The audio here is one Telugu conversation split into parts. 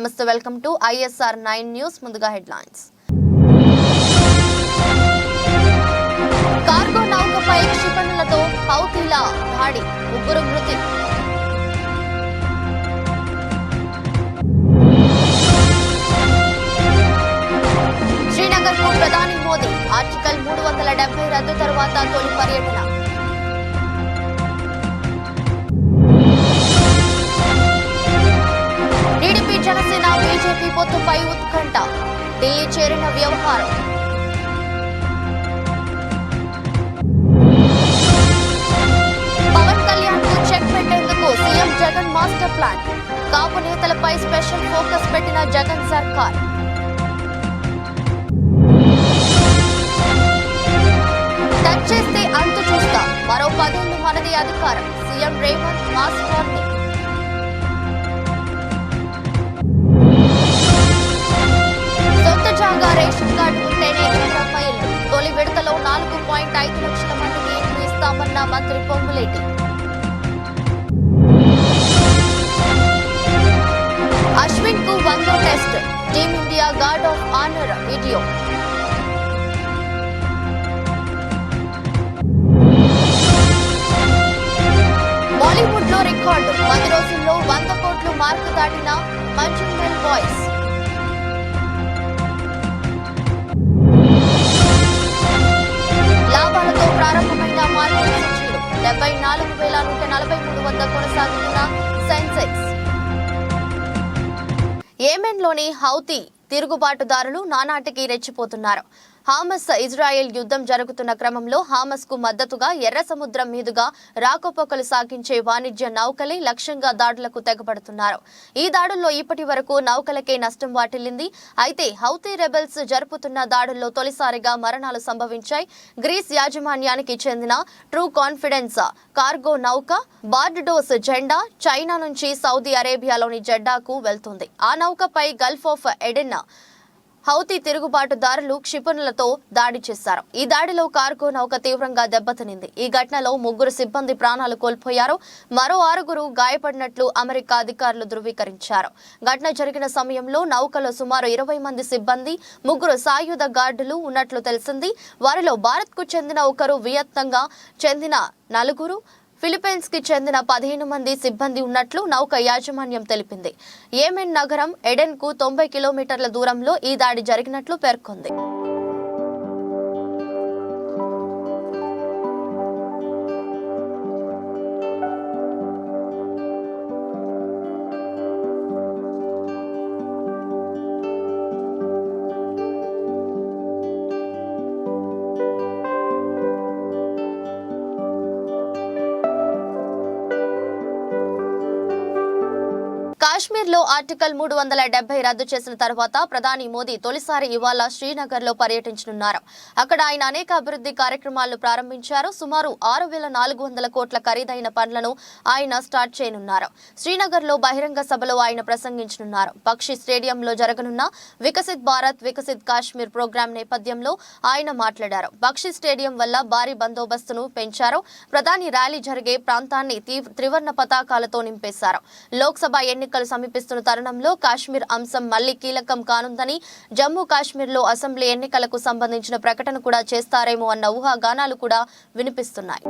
నమస్తే, వెల్కమ్ టు ISR 9 న్యూస్. ముందుగా హెడ్లైన్స్. కార్గో నౌకపై క్షిపణులతో హౌతీల దాడి, ముగ్గురు మృతి. శ్రీనగర్కు ప్రధాని మోదీ, ఆర్టికల్ 370 రద్దు తర్వాత తొలి పర్యటన. టీడీపీ జనసేన బీజేపీ పొత్తుపై ఉత్కంఠ, ఢిల్లీ చేరిన వ్యవహారం. పవన్ కళ్యాణ్ కు చెక్ పెట్టేందుకు సీఎం జగన్ మాస్టర్ ప్లాన్, కాపు నేతలపై స్పెషల్ ఫోకస్ పెట్టిన జగన్ సర్కార్. టచ్ చేస్తే అంతు చూస్తా, మరో 10 ఏళ్లు మనది అధికారం, సీఎం రేవంత్ మాస్ వార్నింగ్. సొంత జాగా రేషన్ కార్డు ఉంటేనే ఇందిరమ్మ ఇల్లు, తొలి విడతలో 4.5 లక్షల మందికి ఇండ్లు ఇస్తామన్న మంత్రి పొంగులేటి. అశ్విన్ కు 100వ test, team India guard of honour video. Bollywood లో రికార్డు, 10 రోజుల్లో 100 కోట్లు మార్కు దాటిన మంజుమల్ బాయ్స్. లాభాలతో ప్రారంభమైన మార్కెట్ సూచీలు 74,143 వద్ద కొనసాగుతున్న సెన్సెక్స్. యెమెన్లోని హౌతీ తిరుగుబాటుదారులు నానాటికి రెచ్చిపోతున్నారు. హామస్ ఇజ్రాయెల్ యుద్ధం జరుగుతున్న క్రమంలో హామస్ కు మద్దతుగా ఎర్ర సముద్రం మీదుగా రాకపోకలు సాగించే వాణిజ్య నౌకలే లక్ష్యంగా దాడులకు తెగబడుతున్నారు. ఈ దాడుల్లో ఇప్పటి వరకు నౌకలకే నష్టం వాటిల్లింది. అయితే హౌతీ రెబెల్స్ జరుపుతున్న దాడుల్లో తొలిసారిగా మరణాలు సంభవించాయి. గ్రీస్ యాజమాన్యానికి చెందిన ట్రూ కాన్ఫిడెన్స్ కార్గో నౌక బార్బడోస్ జెండా చైనా నుంచి సౌదీ అరేబియాలోని జెడ్డాకు వెళ్తుంది. ఆ నౌకపై గల్ఫ్ ఆఫ్ ఎడెన్ హౌతీ తిరుగుబాటుదారులు క్షిపణులతో దాడి చేశారు. ఈ దాడిలో కార్గో నౌక తీవ్రంగా దెబ్బతినింది. ఈ ఘటనలో 3 సిబ్బంది ప్రాణాలు కోల్పోయారు. మరో 6 గాయపడినట్లు అమెరికా అధికారులు ధృవీకరించారు. ఘటన జరిగిన సమయంలో నౌకలో సుమారు 20 మంది సిబ్బంది, 3 సాయుధ గార్డులు ఉన్నట్లు తెలిసింది. వారిలో భారత్ కు చెందిన 1, వియత్నాంగా చెందిన 4, ఫిలిప్పైన్స్ కి చెందిన 15 మంది సిబ్బంది ఉన్నట్లు నౌక యాజమాన్యం తెలిపింది. యెమెన్ నగరం ఎడెన్ కు 90 కిలోమీటర్ల దూరంలో ఈ దాడి జరిగినట్లు పేర్కొంది. కాశ్మీర్లో ఆర్టికల్ 370 రద్దు చేసిన తర్వాత ప్రధాని మోదీ తొలిసారి ఇవాళ శ్రీనగర్ లో పర్యటించనున్నారు. అక్కడ ఆయన అనేక అభివృద్ధి కార్యక్రమాలను ప్రారంభించారు. సుమారు 6,400 కోట్ల ఖరీదైన పనులను ఆయన స్టార్ట్ చేయనున్నారు. శ్రీనగర్ లో బహిరంగ సభలో ఆయన ప్రసంగించనున్నారు. పక్షి స్టేడియంలో జరగనున్న వికసిత్ భారత్ వికసిత్ కాశ్మీర్ ప్రోగ్రాం నేపథ్యంలో ఆయన మాట్లాడారు. పక్షి స్టేడియం వల్ల భారీ బందోబస్తును పెంచారు. ప్రధాని ర్యాలీ జరిగే ప్రాంతాన్ని త్రివర్ణ పతాకాలతో నింపేశారు. లోక్సభ ఎన్నికలు సమీపిస్తున్న తరుణంలో కాశ్మీర్ అంశం మళ్లీ కీలకం కానుందని, జమ్మూ కాశ్మీర్లో అసెంబ్లీ ఎన్నికలకు సంబంధించిన ప్రకటన కూడా చేస్తారేమో అన్న ఊహాగానాలు కూడా వినిపిస్తున్నాయి.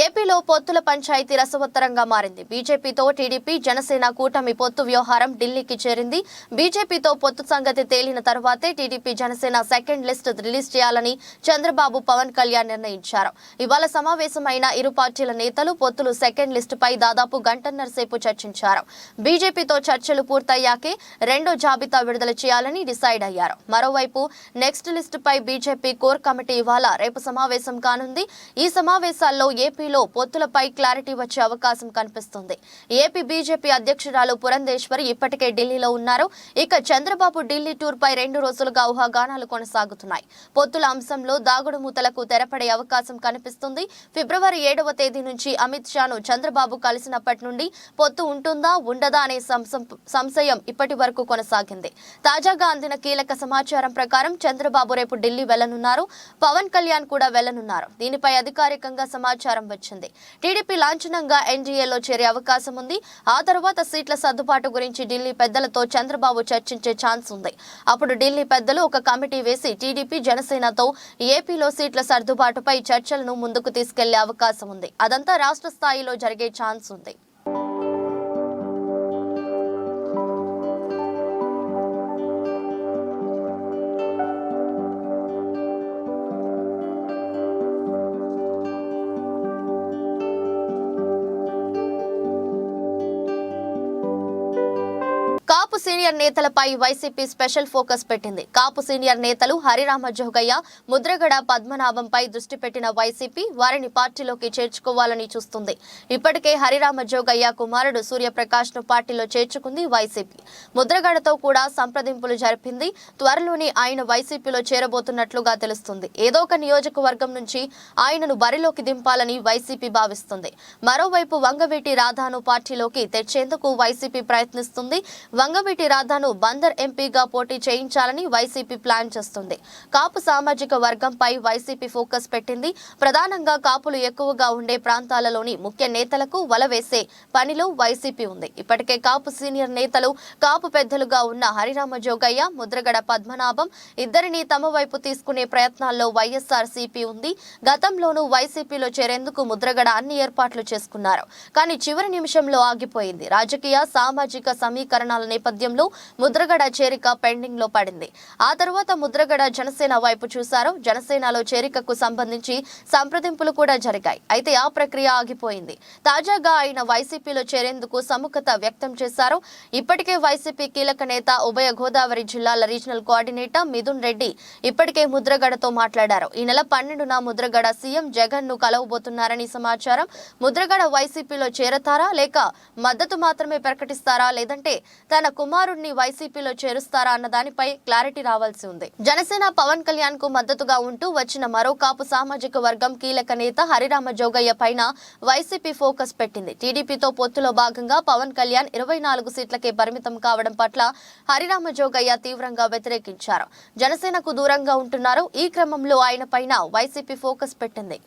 ఏపీలో పొత్తుల పంచాయతీ రసవత్తరంగా మారింది. బీజేపీతో టీడీపీ జనసేన కూటమి పొత్తు వ్యవహారం ఢిల్లీకి చేరింది. బీజేపీతో పొత్తు సంగతి తేలిన తర్వాతే TDP Janasena second list release చేయాలని చంద్రబాబు పవన్ కళ్యాణ్ నిర్ణయించారు. ఇవాళ సమావేశమైన ఇరు పార్టీల నేతలు పొత్తులు సెకండ్ లిస్టుపై దాదాపు గంటన్నర సేపు చర్చించారు. బీజేపీతో చర్చలు పూర్తయ్యాకే రెండో జాబితా విడుదల చేయాలని డిసైడ్ అయ్యారు. మరోవైపు నెక్స్ట్ లిస్టుపై బీజేపీ కోర్ కమిటీ ఇవాళ రేపు సమావేశం కానుంది. ఈ సమావేశాల్లో ఏపీలో టీడీపీలో పొత్తులపై క్లారిటీ వచ్చే అవకాశం కనిపిస్తుంది. ఏపీ బీజేపీ అధ్యక్షురాలు పురంధేశ్వరి ఇప్పటికే ఢిల్లీలో ఉన్నారు. ఇక చంద్రబాబు ఢిల్లీ టూర్ పై 2 రోజులుగా ఊహాగానాలు కొనసాగుతున్నాయి. పొత్తుల అంశంలో దాగుడు మూతలకు తెరపడే అవకాశం కనిపిస్తుంది. ఫిబ్రవరి 7వ తేదీ నుంచి అమిత్ షాను చంద్రబాబు కలిసినప్పటి నుండి పొత్తు ఉంటుందా ఉండదా అనే సంశయం ఇప్పటి వరకు కొనసాగింది. తాజాగా అందిన కీలక సమాచారం ప్రకారం చంద్రబాబు రేపు ఢిల్లీ వెళ్లనున్నారు. పవన్ కళ్యాణ్ కూడా వెళ్లనున్నారు. దీనిపై అధికారికంగా సమాచారం వచ్చింది. టీడీపీ లాంఛనంగా ఎన్డీఏలో చేరే అవకాశం ఉంది. ఆ తర్వాత సీట్ల సర్దుబాటు గురించి ఢిల్లీ పెద్దలతో చంద్రబాబు చర్చించే ఛాన్స్ ఉంది. అప్పుడు ఢిల్లీ పెద్దలు ఒక కమిటీ వేసి టీడీపీ జనసేనతో ఏపీలో సీట్ల సర్దుబాటుపై చర్చలను ముందుకు తీసుకెళ్లే అవకాశం ఉంది. అదంతా రాష్ట్ర స్థాయిలో జరిగే ఛాన్స్ ఉంది. కాపు సీనియర్ నేతలపై వైసీపీ స్పెషల్ ఫోకస్ పెట్టింది. కాపు సీనియర్ నేతలు హరిరామ జోగయ్య, ముద్రగడ పద్మనాభంపై దృష్టి పెట్టిన వైసీపీ వారిని పార్టీలోకి చేర్చుకోవాలని చూస్తుంది. ఇప్పటికే హరిరామ జోగయ్య కుమారుడు సూర్యప్రకాష్ ను పార్టీలో చేర్చుకుంది వైసీపీ. ముద్రగడతో కూడా సంప్రదింపులు జరిపింది. త్వరలోనే ఆయన వైసీపీలో చేరబోతున్నట్లుగా తెలుస్తుంది. ఏదో ఒక నియోజకవర్గం నుంచి ఆయనను బరిలోకి దింపాలని వైసీపీ భావిస్తుంది. మరోవైపు వంగవీటి రాధాను పార్టీలోకి తెచ్చేందుకు వైసీపీ ప్రయత్నిస్తుంది. వంగవీటి రాధాను బందర్ ఎంపీగా పోటీ చేయించాలని వైసీపీ ప్లాన్ చేస్తుంది. కాపు సామాజిక వర్గంపై వైసీపీ ఫోకస్ పెట్టింది. ప్రధానంగా కాపులు ఎక్కువగా ఉండే ప్రాంతాలలోని ముఖ్య నేతలకు వల వేసే పనిలో వైసీపీ ఉంది. ఇప్పటికే కాపు సీనియర్ నేతలు, కాపు పెద్దలుగా ఉన్న హరిరామ జోగయ్య, ముద్రగడ పద్మనాభం ఇద్దరిని తమ వైపు తీసుకునే ప్రయత్నాల్లో వైఎస్ఆర్సీపీ ఉంది. గతంలోనూ వైసీపీలో చేరేందుకు ముద్రగడ అన్ని ఏర్పాట్లు చేసుకున్నారు. కానీ చివరి నిమిషంలో ఆగిపోయింది. రాజకీయ, సామాజిక సమీకరణాల నేపథ్యంలో ముద్రగడ చేరిక పెండింగ్ లో పడింది. ఆ తర్వాత ముద్రగడ జనసేన వైపు చూశారు. జనసేనలో చేరికకు సంబంధించి సంప్రదింపులు కూడా జరిగాయి. అయితే ఆ ప్రక్రియ ఆగిపోయింది. తాజాగా ఆయన వైసీపీలో చేరేందుకు సుముఖత వ్యక్తం చేశారు. ఇప్పటికే వైసీపీ కీలక నేత, ఉభయ గోదావరి జిల్లాల రీజనల్ కోఆర్డినేటర్ మిథున్ రెడ్డి ఇప్పటికే ముద్రగడతో మాట్లాడారు. ఈ నెల 12న ముద్రగడ సీఎం జగన్ ను కలవబోతున్నారని సమాచారం. ముద్రగడ వైసీపీలో చేరతారా లేక మద్దతు మాత్రమే ప్రకటిస్తారా లేదంటే తన కుమారుడిని వైసీపీలో చేరుస్తారా అన్న దానిపై క్లారిటీ రావాల్సి ఉంది. జనసేన పవన్ కళ్యాణ్ కు మద్దతుగా ఉంటూ వచ్చిన మరో కాపు సామాజిక వర్గం కీలక నేత హరిరామ జోగయ్య పైన వైసీపీ ఫోకస్ పెట్టింది. టీడీపీతో పొత్తులో భాగంగా పవన్ కళ్యాణ్ 24 సీట్లకే పరిమితం కావడం పట్ల హరిరామ జోగయ్య తీవ్రంగా వ్యతిరేకించారు. జనసేనకు దూరంగా ఉంటున్నారు. ఈ క్రమంలో ఆయన పైన వైసీపీ ఫోకస్ పెట్టింది.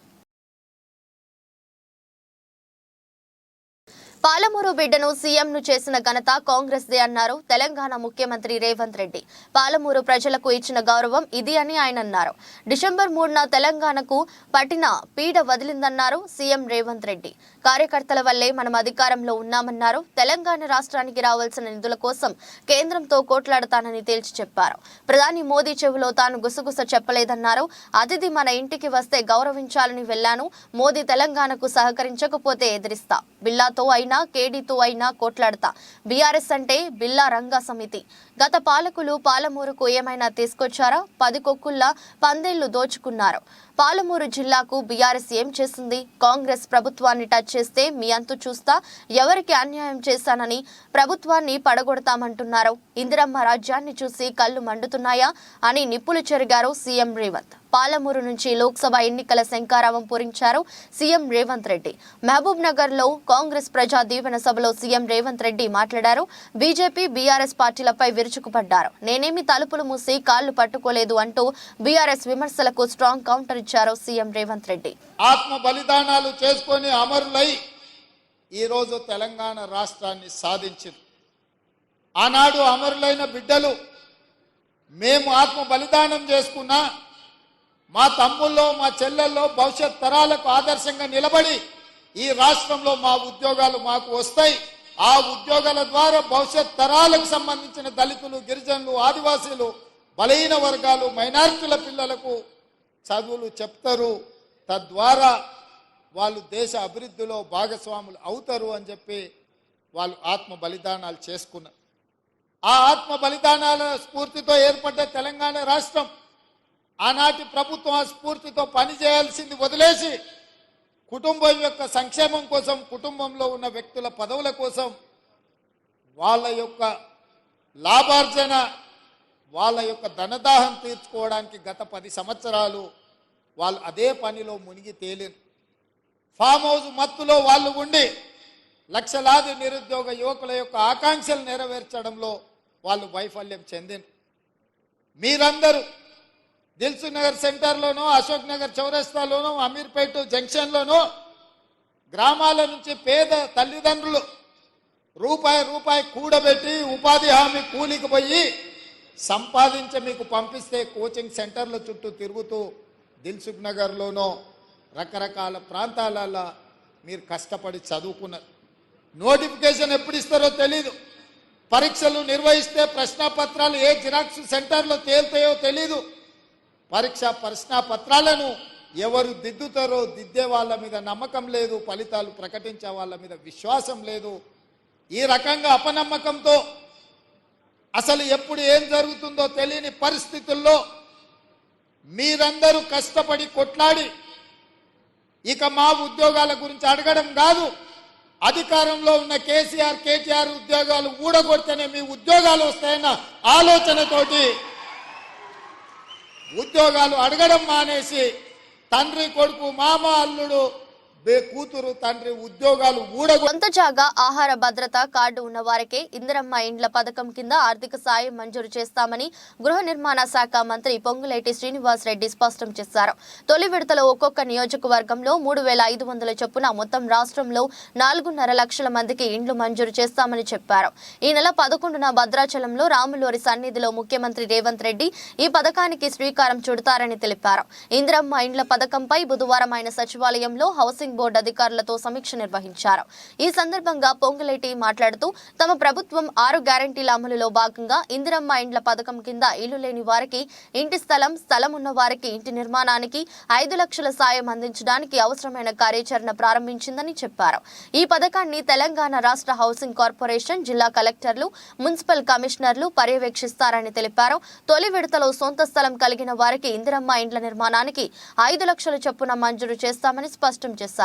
పాలమూరు బిడ్డను సీఎంను చేసిన ఘనత కాంగ్రెస్ దే అన్నారు తెలంగాణ ముఖ్యమంత్రి రేవంత్ రెడ్డి. పాలమూరు ప్రజలకు ఇచ్చిన గౌరవం ఇది అని ఆయన అన్నారు. డిసెంబర్ 3న తెలంగాణకు పట్టిన పీడ వదిలిందన్నారు సీఎం రేవంత్ రెడ్డి. కార్యకర్తల వల్లే మనం అధికారంలో ఉన్నామన్నారు. తెలంగాణ రాష్ట్రానికి రావాల్సిన నిధుల కోసం కేంద్రంతో కోట్లాడతానని తేల్చి చెప్పారు. ప్రధాని మోదీ చెవిలో తాను గుసగుస చెప్పలేదన్నారు. అతిథి మన ఇంటికి వస్తే గౌరవించాలని వెళ్లాను. మోదీ తెలంగాణకు సహకరించకపోతే ఎదిరిస్తా. బిల్లాతో అయినా కేడీతో అయినా కోట్లాడతా. బీఆర్ఎస్ అంటే బిల్లా రంగ సమితి. గత పాలకులు పాలమూరుకు ఏమైనా తీసుకొచ్చారా? 10 కొక్కుల్లా పందేళ్లు దోచుకున్నారు. పాలమూరు జిల్లాకు బీఆర్ఎస్ ఏం చేసింది? కాంగ్రెస్ ప్రభుత్వాన్ని టచ్ చేస్తే మీ అంతు చూస్తా, ఎవరికి అన్యాయం చేశానని ప్రభుత్వాన్ని పడగొడతామంటున్నారు. ఇందిరమ్మ రాజ్యాన్ని చూసి కళ్ళు మండుతున్నాయా అని నిప్పులు చెరిగారు సీఎం రేవంత్. పాలమూరు నుంచి లోక్సభ ఎన్నికల శంఖారావం పూరించారు సీఎం రేవంత్ రెడ్డి. మహబూబ్ నగర్ లో కాంగ్రెస్ ప్రజా దీవెన సభలో సీఎం రేవంత్ రెడ్డి మాట్లాడారు. బీజేపీ, బీఆర్ఎస్ పార్టీలపై విరుచుకుపడ్డారు. నేనేమి తలుపులు మూసి కాళ్లు పట్టుకోలేదు అంటూ బీఆర్ఎస్ విమర్శలకు స్ట్రాంగ్ కౌంటర్ ఇచ్చారు సీఎం రేవంత్ రెడ్డి. ఆత్మ బలిదానాలు చేసుకొని అమరులై ఈ రోజు తెలంగాణ రాష్ట్రాన్ని సాధించారు. ఆనాడు అమరులైన బిడ్డలు మేము ఆత్మ బలిదానం చేసుకున్నా మా తమ్ముల్లో, మా చెల్లెల్లో భవిష్యత్ తరాలకు ఆదర్శంగా నిలబడి ఈ రాష్ట్రంలో మా ఉద్యోగాలు మాకు వస్తాయి. ఆ ఉద్యోగాల ద్వారా భవిష్యత్ తరాలకు సంబంధించిన దళితులు, గిరిజనులు, ఆదివాసీలు, బలహీన వర్గాలు, మైనారిటీల పిల్లలకు చదువులు చెప్తారు. తద్వారా వాళ్ళు దేశ అభివృద్ధిలో భాగస్వాములు అవుతారు అని చెప్పి వాళ్ళు ఆత్మ బలిదానాలు చేసుకున్నారు. ఆ ఆత్మ బలిదానాల స్ఫూర్తితో ఏర్పడ్డ తెలంగాణ రాష్ట్రం ఆనాటి ప్రభుత్వం ఆ స్ఫూర్తితో పనిచేయాల్సింది వదిలేసి కుటుంబం యొక్క సంక్షేమం కోసం, కుటుంబంలో ఉన్న వ్యక్తుల పదవుల కోసం, వాళ్ళ యొక్క లాభార్జన, వాళ్ళ యొక్క ధనదాహం తీర్చుకోవడానికి గత 10 సంవత్సరాలు వాళ్ళు అదే పనిలో మునిగి తేలిరు. ఫామ్ హౌస్ మత్తులో వాళ్ళు ఉండి లక్షలాది నిరుద్యోగ యువకుల యొక్క ఆకాంక్షలు నెరవేర్చడంలో వాళ్ళు వైఫల్యం చెందిన. మీరందరూ దిల్సుఖ్ నగర్ సెంటర్లోనో, అశోక్ నగర్ చౌరస్తాలోనో, అమీర్పేట జంక్షన్లోనో గ్రామాల నుంచి పేద తల్లిదండ్రులు రూపాయి కూడబెట్టి ఉపాధి హామీ కూలికి పోయి సంపాదించి మీకు పంపిస్తే కోచింగ్ సెంటర్ల చుట్టూ తిరుగుతూ దిల్సుఖ్ నగర్లోనో రకరకాల ప్రాంతాలలో మీరు కష్టపడి చదువుకున్నారు. నోటిఫికేషన్ ఎప్పుడు ఇస్తారో తెలీదు. పరీక్షలు నిర్వహిస్తే ప్రశ్నాపత్రాలు ఏ జిరాక్స్ సెంటర్లో తేలుతాయో తెలీదు. ప్రశ్నాపత్రాలను ఎవరు దిద్దుతారో దిద్దే వాళ్ళ మీద నమ్మకం లేదు, ఫలితాలు ప్రకటించే వాళ్ళ మీద విశ్వాసం లేదు. ఈ రకంగా అపనమ్మకంతో అసలు ఎప్పుడు ఏం జరుగుతుందో తెలియని పరిస్థితుల్లో మీరందరూ కష్టపడి కొట్లాడి ఇక మా ఉద్యోగాల గురించి అడగడం కాదు, అధికారంలో ఉన్న కేటీఆర్ ఉద్యోగాలు ఊడగొడితేనే మీ ఉద్యోగాలు వస్తాయన్న ఆలోచనతోటి ఉద్యోగాలు అడగడం మానేసి తండ్రి కొడుకు, మామ అల్లుడు, కూతురు తండ్రి ఉద్యోగాలు సొంత జాగా ఆహార భద్రత కార్డు ఉన్న వారికే ఇందిరమ్మ ఇండ్ల పథకం కింద ఆర్థిక సాయం మంజూరు చేస్తామని గృహ నిర్మాణ శాఖ మంత్రి పొంగులేటి శ్రీనివాస్ రెడ్డి స్పష్టం చేశారు. తొలి విడతలో ఒక్కొక్క నియోజకవర్గంలో 3,500 చొప్పున మొత్తం రాష్ట్రంలో 4.5 లక్షల మందికి ఇండ్లు మంజూరు చేస్తామని చెప్పారు. ఈ నెల 11న భద్రాచలంలో రాములూరి సన్నిధిలో ముఖ్యమంత్రి రేవంత్ రెడ్డి ఈ పథకానికి శ్రీకారం చుడతారని తెలిపారు. ఇందిరమ్మ ఇండ్ల పథకంపై బుధవారం ఆయన సచివాలయంలో హౌసింగ్ బోర్డు అధికారులతో సమీక్ష నిర్వహించారు. ఈ సందర్భంగా పొంగులేటి మాట్లాడుతూ తమ ప్రభుత్వం 6 గ్యారంటీల అమలులో భాగంగా ఇందిరమ్మ ఇండ్ల పథకం కింద ఇల్లు లేని వారికి ఇంటి స్థలం ఉన్న వారికి ఇంటి నిర్మాణానికి 5 లక్షల సాయం అందించడానికి అవసరమైన కార్యాచరణ ప్రారంభించిందని చెప్పారు. ఈ పథకాన్ని తెలంగాణ రాష్ట్ర హౌసింగ్ కార్పొరేషన్, జిల్లా కలెక్టర్లు, మున్సిపల్ కమిషనర్లు పర్యవేక్షిస్తారని తెలిపారు. తొలి విడతలో సొంత స్థలం కలిగిన వారికి ఇందిరమ్మ ఇండ్ల నిర్మాణానికి 5 లక్షల చొప్పున మంజూరు చేస్తామని స్పష్టం చేశారు.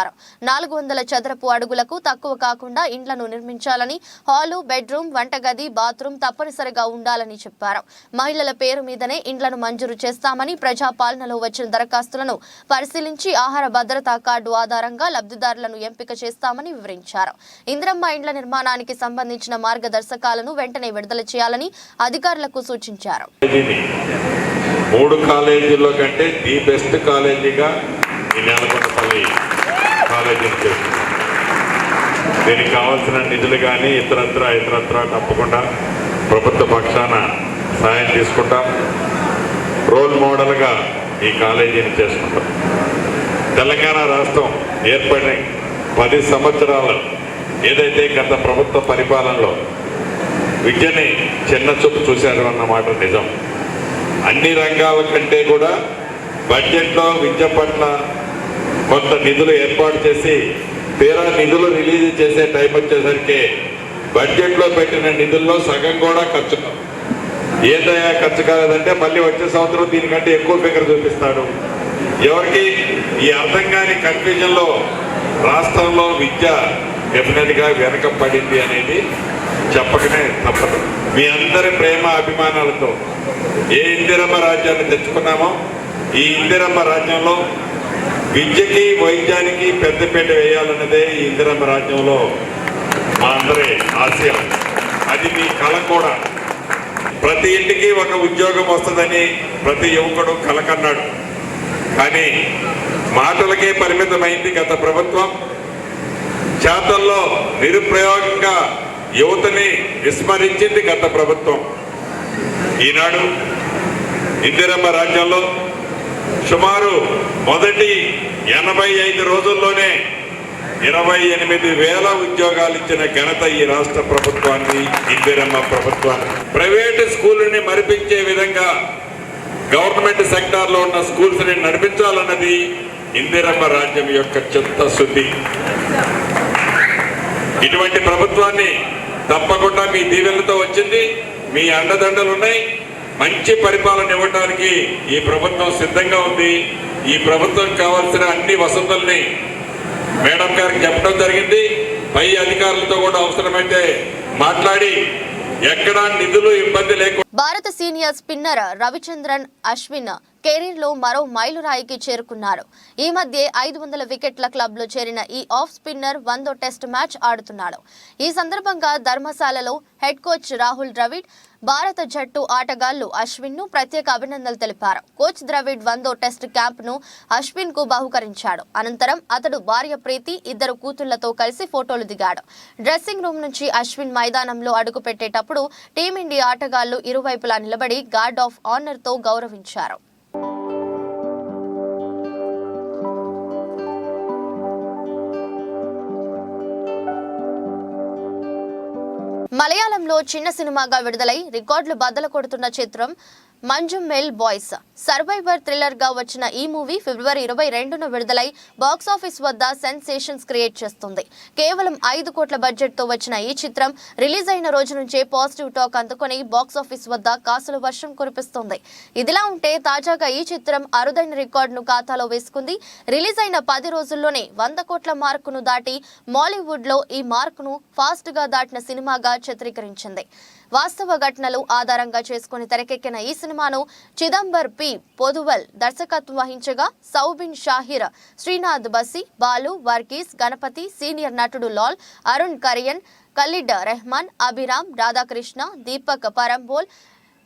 400 చదరపు అడుగులకు తక్కువ కాకుండా ఇండ్లను నిర్మించాలని, హాలు, బెడ్రూమ్, వంటగది, బాత్రూమ్ తప్పనిసరిగా ఉండాలని చెప్పారు. మహిళల పేరు మీదనే ఇండ్లను మంజూరు చేస్తామని, ప్రజాపాలనలో వచ్చిన దరఖాస్తులను పరిశీలించి ఆహార భద్రతా కార్డు ఆధారంగా లబ్ధిదారులను ఎంపిక చేస్తామని వివరించారు. ఇందిరమ్మ ఇండ్ల నిర్మాణానికి సంబంధించిన మార్గదర్శకాలను వెంటనే విడుదల చేయాలని అధికారులకు సూచించారు. 3 కాలేజీల్లో కంటే ది బెస్ట్ కాలేజీగా ఈ నేలకొండపల్లి కాలేజీని చేస్తున్నాం. దీనికి కావాల్సిన నిధులు కానీ ఇతరత్ర తప్పకుండా ప్రభుత్వ పక్షాన సాయం తీసుకుంటాం. రోల్ మోడల్గా ఈ కాలేజీని చేసుకుంటాం. తెలంగాణ రాష్ట్రం ఏర్పడిన 10 సంవత్సరాలు ఏదైతే గత ప్రభుత్వ పరిపాలనలో విద్యని చిన్న చూపు చూశారు అన్నమాట నిజం. అన్ని రంగాల కంటే కూడా బడ్జెట్లో విద్య పట్ల కొంత నిధులు ఏర్పాటు చేసి తీరా నిధులు రిలీజ్ చేసే టైం వచ్చేసరికి బడ్జెట్లో పెట్టిన నిధుల్లో సగం కూడా ఖర్చు ఏదైనా ఖర్చు కాలేదంటే మళ్ళీ వచ్చే సంవత్సరం దీనికంటే ఎక్కువ ఫిగర్ చూపిస్తాడు. ఎవరికి ఈ అర్థం కాని కన్ఫ్యూజన్లో రాష్ట్రంలో విద్య డెఫినెట్గా వెనకపడింది అనేది చెప్పకనే తప్పదు. మీ అందరి ప్రేమ అభిమానాలతో ఏ ఇందిరమ్మ రాజ్యాన్ని తెచ్చుకున్నామో ఈ ఇందిరమ్మ రాజ్యంలో విద్యకి, వైద్యానికి పెద్దపీట వేయాలన్నదే ఈ ఇందిరమ్మ రాజ్యంలో మా అందరి ఆశయం. అది మీ కళ కూడా. ప్రతి ఇంటికి ఒక ఉద్యోగం వస్తుందని ప్రతి యువకుడు కలకన్నాడు. కానీ మాటలకే పరిమితమైంది గత ప్రభుత్వం. చేతల్లో నిరుప్రయోగంగా యువతని విస్మరించింది గత ప్రభుత్వం. ఈనాడు ఇందిరమ్మ రాజ్యంలో సుమారు మొదటి 85 రోజుల్లోనే 28,000 ఉద్యోగాలు ఇచ్చిన ఘనత ఈ రాష్ట్ర ప్రభుత్వాన్ని, ఇందిరమ్మ ప్రభుత్వాన్ని. ప్రైవేటు స్కూళ్ళని మరిపించే విధంగా గవర్నమెంట్ సెక్టార్లో ఉన్న స్కూల్స్ని నడిపించాలన్నది ఇందిరమ్మ రాజ్యం యొక్క చిత్తశుద్ధి. ఇటువంటి ప్రభుత్వాన్ని తప్పకుండా మీ దీవెనలతో వచ్చింది. మీ అండదండలు ఉన్నాయి. మంచి పరిపాలన ఇవ్వడానికి ఈ ప్రభుత్వం సిద్ధంగా ఉంది. ఈ ప్రభుత్వం కావాల్సిన అన్ని వసతుల్ని మేడం గారికి చెప్పడం జరిగింది. పై అధికారులతో కూడా అవసరమైతే మాట్లాడి ఎక్కడా నిధులు ఇబ్బంది లేకుండా. భారత senior spinner Ravichandran Ashwin career లో మరో మైలురాయికి చేరుకున్నారు. ఈ మధ్య 500 వికెట్ల క్లబ్ లో చేరిన ఈ ఆఫ్ స్పిన్నర్ 100వ టెస్ట్ మ్యాచ్ ఆడుతున్నాడు. ఈ సందర్భంగా ధర్మశాలలో హెడ్ కోచ్ రాహుల్ ద్రవిడ్ భారత జట్టు ఆటగాళ్లు అశ్విన్ ను ప్రత్యేక అభినందనలు తెలిపారు. కోచ్ ద్రవిడ్ 100వ టెస్ట్ క్యాంప్ ను అశ్విన్ కు బహుకరించాడు. అనంతరం అతడు భార్య ప్రీతి, 2 కూతుళ్లతో కలిసి ఫోటోలు దిగాడు. డ్రెస్సింగ్ రూమ్ నుంచి అశ్విన్ మైదానంలో అడుగు పెట్టేటప్పుడు టీమిండియా ఆటగాళ్లు ఇరువైపులా నిలబడి గార్డ్ ఆఫ్ ఆనర్ తో గౌరవించారు. మలయాళంలో చిన్న సినిమాగా విడుదలై రికార్డులు బద్దలు కొడుతున్న చిత్రం మంజుమెల్ బాయ్స్ సర్వైవర్ థ్రిల్లర్ గా వచ్చిన ఈ మూవీ ఫిబ్రవరి 22న విడుదలై బాక్సాఫీస్ వద్ద సెన్సేషన్స్ క్రియేట్ చేస్తుంది. కేవలం 5 కోట్ల బడ్జెట్ తో వచ్చిన ఈ చిత్రం రిలీజ్ అయిన రోజు నుంచే పాజిటివ్ టాక్ అందుకొని బాక్సాఫీస్ వద్ద కాసుల వర్షం కురిపిస్తుంది. ఇదిలా ఉంటే తాజాగా ఈ చిత్రం అరుదైన రికార్డును ఖాతాలో వేసుకుంది. రిలీజ్ అయిన 10 రోజుల్లోనే 100 కోట్ల మార్కును దాటి మాలీవుడ్ లో ఈ మార్కును ఫాస్ట్ గా దాటిన సినిమాగా చిత్రీకరించింది. వాస్తవ ఘటనలు ఆధారంగా చేసుకుని తెరకెక్కిన ఈ సినిమాను చిదంబర్ పి పొదువల్ దర్శకత్వం వహించగా సౌబిన్ షాహిర్, శ్రీనాథ్ బసి, బాలు, వర్గీస్, గణపతి, సీనియర్ నటుడు లాల్, అరుణ్ కరియన్, ఖలీడ్ రెహమాన్, అభిరామ్, రాధాకృష్ణ, దీపక్ పరంబోల్,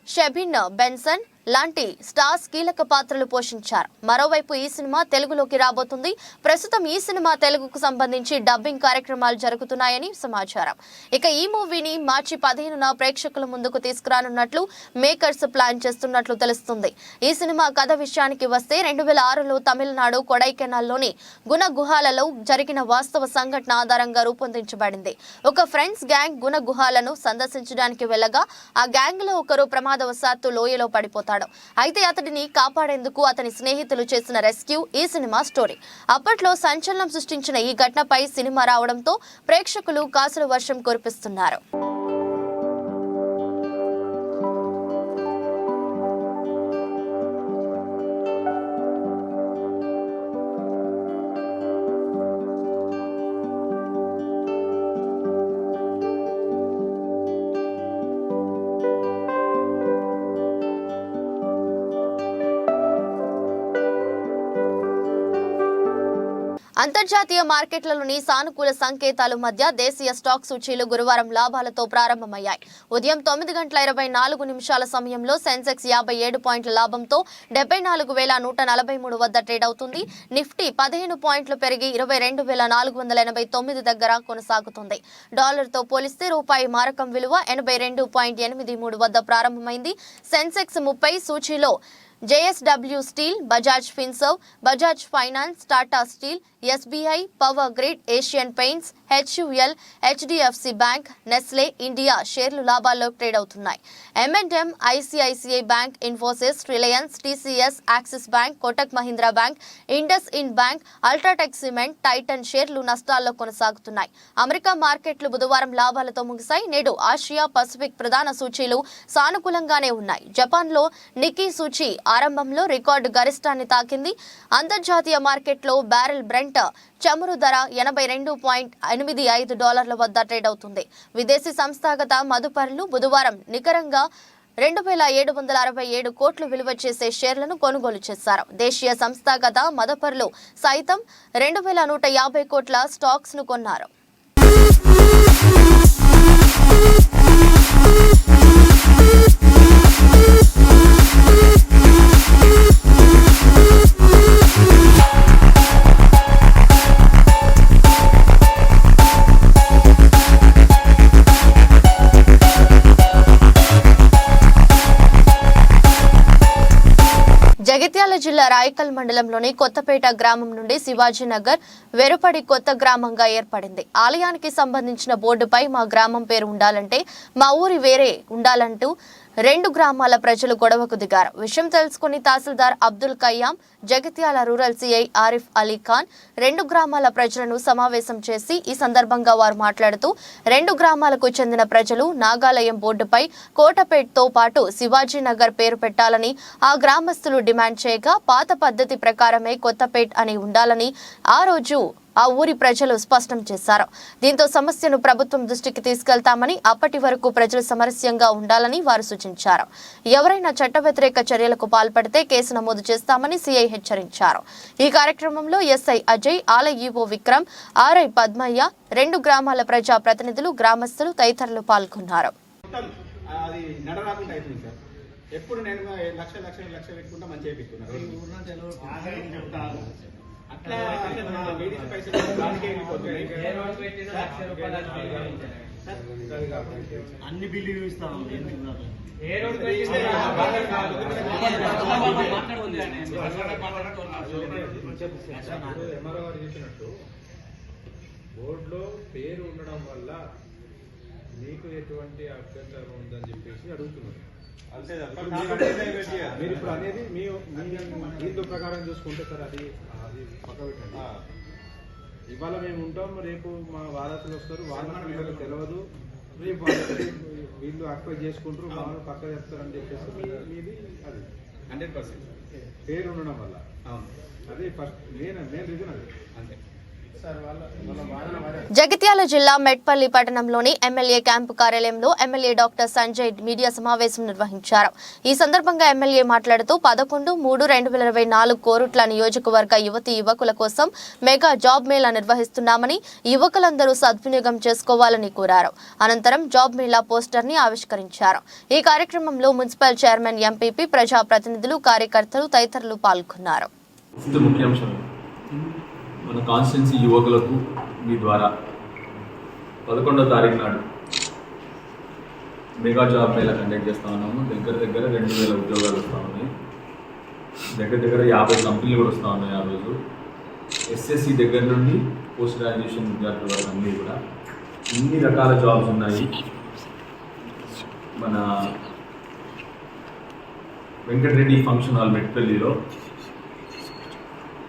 షెబిన్ బెన్సన్ లాంటి స్టార్స్ కీలక పాత్రలు పోషించారు. మరోవైపు ఈ సినిమా తెలుగులోకి రాబోతుంది. ప్రస్తుతం ఈ సినిమా తెలుగుకు సంబంధించి డబ్బింగ్ కార్యక్రమాలు జరుగుతున్నాయని సమాచారం. ఇక ఈ మూవీని మార్చి 15న ప్రేక్షకుల ముందుకు తీసుకురానున్నట్లు మేకర్స్ ప్లాన్ చేస్తున్నట్లు తెలుస్తుంది. ఈ సినిమా కథ విషయానికి వస్తే 2006లో తమిళనాడు కొడైకెనాల్లోని గుణ గుహాలలో జరిగిన వాస్తవ సంఘటన ఆధారంగా రూపొందించబడింది. ఒక ఫ్రెండ్స్ గ్యాంగ్ గుణ గుహాలను సందర్శించడానికి వెళ్ళగా ఆ గ్యాంగ్ లో ఒకరు ప్రమాదవశాత్తు లోయలో పడిపోతాడు. అయితే అతడిని కాపాడేందుకు అతని స్నేహితులు చేసిన రెస్క్యూ ఈ సినిమా స్టోరీ. అప్పట్లో సంచలనం సృష్టించిన ఈ ఘటనపై సినిమా రావడంతో ప్రేక్షకులు కాసుల వర్షం కురిపిస్తున్నారు. అంతర్జాతీయ మార్కెట్లలోని సానుకూల సంకేతాల మధ్య దేశీయ స్టాక్ సూచీలు గురువారం లాభాలతో ప్రారంభమయ్యాయి. ఉదయం 9:24 సమయంలో సెన్సెక్స్ 57 పాయింట్ల లాభంతో 74,143 వద్ద ట్రేడ్ అవుతుంది. నిఫ్టీ 15 పాయింట్లు పెరిగి 22,489 దగ్గర కొనసాగుతుంది. డాలర్తో పోలిస్తే రూపాయి మారకం విలువ 82.83 వద్ద ప్రారంభమైంది. సెన్సెక్స్ 30 సూచీలో JSW steel, Bajaj Finserv, Bajaj finance, Tata steel, SBI, Power Grid, Asian Paints, HUL, HDFC bank, Nestle India షేర్లు లాభాల్లో ట్రేడ్ అవుతున్నాయి. M&M, ICICI bank, Infosys, Reliance, TCS, Axis bank, Kotak Mahindra bank, IndusInd bank, UltraTech cement, Titan షేర్లు నష్టాల్లో కొనసాగుతున్నాయి. అమెరికా మార్కెట్లు బుధవారం లాభాలతో ముగిశాయి. నేడు ఆసియా పసిఫిక్ ప్రధాన సూచీలు సానుకూలంగానే ఉన్నాయి. జపాన్లో నిక్కీ సూచీ ఆరంభంలో రికార్డు గరిష్టాన్ని తాకింది. అంతర్జాతీయ మార్కెట్లో బ్యారెల్ బ్రెంట్ చమురు ధర $82.85 వద్ద ట్రేడ్ అవుతుంది. విదేశీ సంస్థాగత మదుపరులు బుధవారం నికరంగా 2,767 కోట్లు విలువ చేసే షేర్లను కొనుగోలు చేశారు. దేశీయ సంస్థాగత మదుపరులు సైతం 2,150 కోట్ల స్టాక్స్ ను కొన్నారు. జగిత్యాల జిల్లా రాయకల్ మండలంలోని కొత్తపేట గ్రామం నుండి శివాజీనగర్ వెరుపడి కొత్త గ్రామంగా ఏర్పడింది. ఆలయానికి సంబంధించిన బోర్డుపై మా గ్రామం పేరు ఉండాలంటే మా ఊరి వేరే ఉండాలంటూ 2 గ్రామాల ప్రజలు గొడవకు దిగారు. విషయం తెలుసుకుని తహసీల్దార్ అబ్దుల్ కయ్యాం, జగిత్యాల రూరల్ సిఐ ఆరిఫ్ అలీ ఖాన్ 2 గ్రామాల ప్రజలను సమావేశం చేసి ఈ సందర్భంగా వారు మాట్లాడుతూ 2 గ్రామాలకు చెందిన ప్రజలు నాగాలయం బోర్డుపై కోటపేటతో పాటు శివాజీనగర్ పేరు పెట్టాలని ఆ గ్రామస్తులు డిమాండ్ చేయగా పాత పద్ధతి ప్రకారమే కొత్తపేట్ అని ఉండాలని ఆ రోజు ఆ ఊరి ప్రజలు స్పష్టం చేశారు. దీంతో సమస్యను ప్రభుత్వం దృష్టికి తీసుకెళ్తామని, అప్పటి వరకు ప్రజలు సమరస్యంగా ఉండాలని వారు సూచించారు. ఎవరైనా చట్ట వ్యతిరేక చర్యలకు పాల్పడితే కేసు నమోదు చేస్తామని సీఐ హెచ్చరించారు. ఈ కార్యక్రమంలో ఎస్ఐ అజయ్, ఆలయ ఈవో విక్రమ్, ఆర్ఐ పద్మయ్య, 2 గ్రామాల ప్రజా ప్రతినిధులు, గ్రామస్తులు తదితరులు పాల్గొన్నారు. అది నడరాకుండా అవుతుంది సార్. ఎప్పుడు నేను లక్ష పెట్టుకుంటా మంచిగా పెట్టుకున్నాను. అట్లా లేడీస్ పైసలు దానికే వెళ్ళిపోతున్నాయి. అన్ని బిల్లు ఇస్తాం. బోర్డులో పేరు ఉండడం వల్ల మీకు ఎటువంటి అభ్యంతరం ఉందని చెప్పేసి అడుగుతున్నారు. మీరు ఇప్పుడు అనేది మీ దీంతో ప్రకారం చూసుకుంటే సార్ అది పక్క పెట్టండి. ఇవాళ మేము ఉంటాం, రేపు మా వారసులు వస్తారు, వాళ్ళకి వీళ్ళకి తెలియదు, రేపు వీళ్ళు ఆక్యుపై చేసుకుంటారు, వాళ్ళు పక్క చెప్తారని చెప్పేసి మీది అది 100% పేరు ఉండడం వల్ల. అవును, అది ఫస్ట్ మెయిన్ రీజన్ అది. అంతే. జగిత్యాల జిల్లా మెట్పల్లి పట్టణంలోని ఎమ్మెల్యే క్యాంపు కార్యాలయంలో ఎమ్మెల్యే డాక్టర్ సంజయ్ మీడియా సమావేశం నిర్వహించారు. ఈ సందర్భంగా ఎమ్మెల్యే మాట్లాడుతూ 11/3/2024 కోరుట్ల నియోజకవర్గ యువకుల కోసం మెగా జాబ్ మేళా నిర్వహిస్తున్నామని, యువకులందరూ సద్వినియోగం చేసుకోవాలని కోరారు. అనంతరం జాబ్ మేళా పోస్టర్ ని ఆవిష్కరించారు. ఈ కార్యక్రమంలో మున్సిపల్ చైర్మన్, ఎంపీపీ, ప్రజా ప్రతినిధులు, కార్యకర్తలు తదితరులు పాల్గొన్నారు. మన కాన్స్టిట్యున్సీ యువకులకు మీ ద్వారా 11వ తారీఖు నాడు మెగా జాబ్ మేళా కండక్ట్ చేస్తా ఉన్నాము. దగ్గర 2000 ఉద్యోగాలు వస్తూ ఉన్నాయి. దగ్గర 50 కంపెనీలు కూడా వస్తూ ఉన్నాయి. ఆ రోజు ఎస్ఎస్సి దగ్గర నుండి పోస్ట్ గ్రాడ్యుయేషన్ విద్యార్థుల వరకు అన్నీ కూడా ఇన్ని రకాల జాబ్స్ ఉన్నాయి. మన వెంకటరెడ్డి ఫంక్షన్ హాల్ మెట్పల్లిలో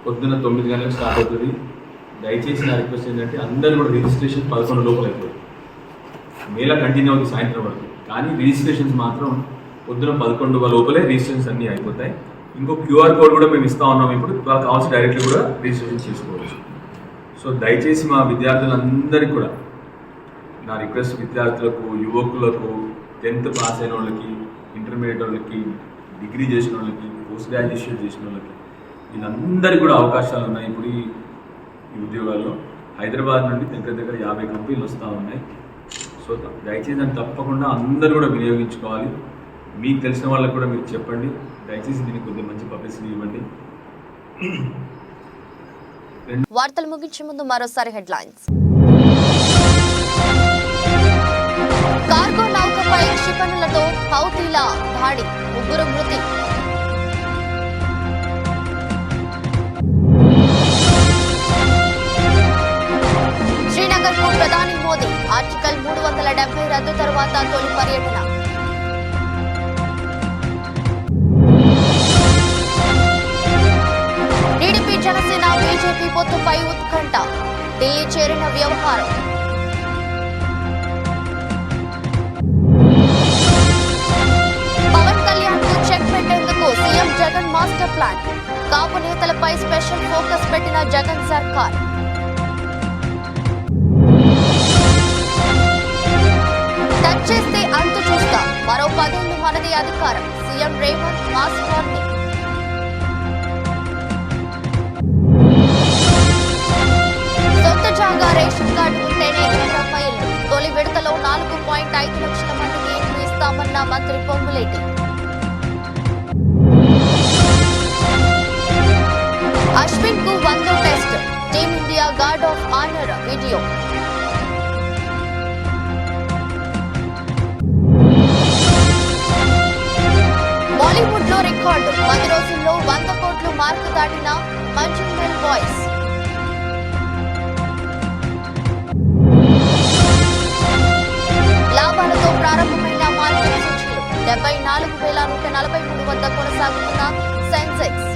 పొద్దున్న 9 గంటలకు స్టార్ట్ అవుతుంది. దయచేసి నా రిక్వెస్ట్ ఏంటంటే అందరూ కూడా రిజిస్ట్రేషన్ 11 లోపల అయిపోతుంది. మేళా కంటిన్యూ అవుతుంది సాయంత్రం వరకు, కానీ రిజిస్ట్రేషన్స్ మాత్రం పొద్దున 11 లోపలే రిజిస్ట్రేషన్స్ అన్నీ అయిపోతాయి. ఇంకో QR కోడ్ కూడా మేము ఇస్తూ ఉన్నాం. ఇప్పుడు వాళ్ళకి కావాల్సి డైరెక్ట్లీ కూడా రిజిస్ట్రేషన్ చేసుకోవచ్చు. సో దయచేసి మా విద్యార్థులందరికీ కూడా నా రిక్వెస్ట్, విద్యార్థులకు, యువకులకు, 10th పాస్ అయిన వాళ్ళకి, ఇంటర్మీడియట్ వాళ్ళకి, డిగ్రీ చేసిన వాళ్ళకి, పోస్ట్ గ్రాడ్యుయేషన్ చేసిన వాళ్ళకి, వీళ్ళందరికీ కూడా అవకాశాలు ఉన్నాయి. ఇప్పుడు ఈ ఉద్యోగాల్లో హైదరాబాద్ నుండి దగ్గర 50 కంపెనీలు వస్తూ ఉన్నాయి. సో దయచేసి దాన్ని తప్పకుండా అందరూ కూడా వినియోగించుకోవాలి. మీకు తెలిసిన వాళ్ళకి కూడా మీరు చెప్పండి. దయచేసి దీనికి కొద్దిగా మంచి పబ్లిసిటీ ఇవ్వండి. వార్తలు ముగించే ముందు మరోసారి హెడ్లైన్స్. కార్గో నౌకపై క్షిపణులతో హౌతీల దాడి, 3 మృతి. శ్రీనగర్కు ప్రధాని మోదీ, ఆర్టికల్ 370 రద్దు తర్వాత తొలి పర్యటన. టీడీపీ, జనసేన, బీజేపీ పొత్తుపై ఉత్కంఠ, ఢిల్లీ చేరిన వ్యవహారం. పవన్ కళ్యాణ్ కు చెక్ పెట్టేందుకు సీఎం జగన్ మాస్టర్ ప్లాన్, కాపు నేతలపై స్పెషల్ ఫోకస్ పెట్టిన జగన్ సర్కార్. టచ్ చేస్తే అంతు చూస్తా, మరో 10 ఏళ్లు మనది అధికారం, సీఎం రేవంత్ మాస్ వార్నింగ్. సొంత జాగా రేషన్ కార్డు ఉంటేనే ఇందిరమ్మ ఇల్లు, తొలి విడతలో 4.5 లక్షల మందికి ఇండ్లు ఇస్తామన్న మంత్రి పొంగులేటి. అశ్విన్ కు 100వ test, team India guard of honour video. Bollywood లో రికార్డు, 10 రోజుల్లో 100 కోట్లు మార్కు దాటిన మంజుమల్ బాయ్స్. లాభాలతో ప్రారంభమైన మార్కెట్ సూచీలు 74,143 వద్ద కొనసాగుతున్న సెన్సెక్స్.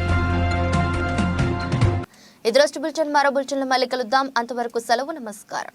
ఇది రోజు బులెటిన్. మరో బులెటిన్లో మళ్ళీ కలుద్దాం. అంతవరకు సెలవు. నమస్కారం.